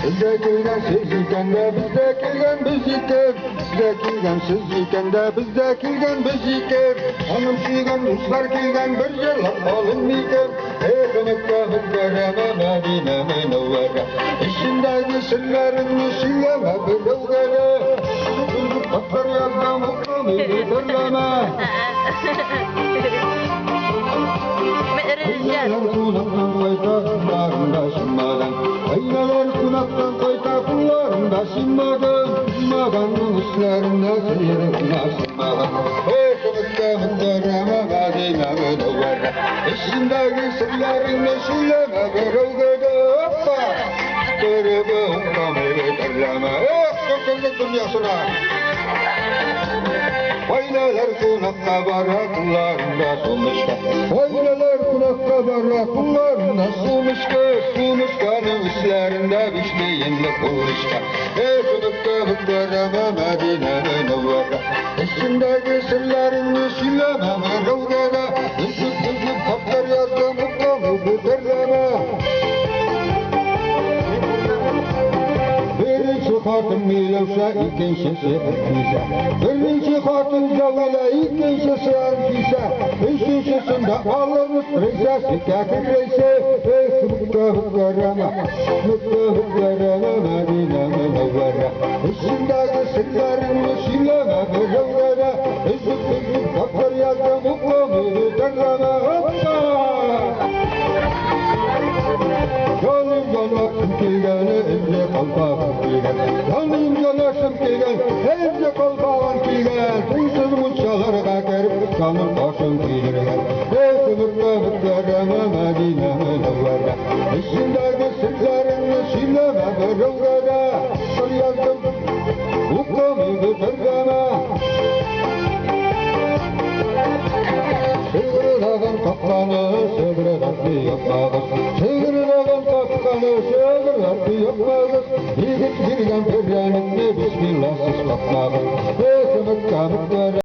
Bizde kelgan siz ekanda bizde kelgan biz ekan. Sizde kelgan siz ekanda bizde kelgan biz ekan. Hanım suygan dostlar kelgan bir yillab qolinmikan. Ey Makka mukarrama Madina munawwara. İçindagi sirlarimni suylama birovgara. Qadar yazdan muqami bitirlama. Aynalar kunaktan qayta kullarında şımmadan. Aynalar kunaktan qayta kullarında şımmadan. Şımmadanın üstlerinde sıyırına şımmadan. Ey kılıkta muhtereme Madina munawwara. İçindagi sırlarını söyleme birovgada. Hoppa! Kırıbı hukkami bitirleme. Çok dünyasına. Aynalar kunakka barra kullarında sonuçta. Aynalar kunakka barra kullarında sonuçta. Sonuçkanın üstlerinde bişleyinli kılıçta. Ey kunakka muhtereme Madina munawwara. İçindeki sırlarını söyleme birovgada. Üzüp kaplar yazdım hukkami bitirleme. Birinci hatun milevşe, ikincisi hırkise. Birinci hatun zavile, ikincisi hırkise. Üçüncüsünde alınız reisesi, kâkir reisi. Ey mukarrama Madina munawwara. İçindeki sırlarını söyleme birovgara. Üzüp kaplar yazdım hukkami bitirleme. Canım canlaşım kelgeni evde kalkağın kelgen. Canım canlaşım kelgen evde kalkağın kelgen. Tüysüz munçalarga kerip canım başım kelgen. Ey kılıkta mukarrama Madina munawwara. İçindeki sırlarını söyleme birovgara. Kıl yazdım hukkami bitirleme. Sığırıdağın kapkanı sığırıdağın yapmağız. Sığırıdağın kapkanı sığırıdağın yapmağız. Yigit girgen peryanetli bismillahsız kapmağız. Ey kımıkka muhtereme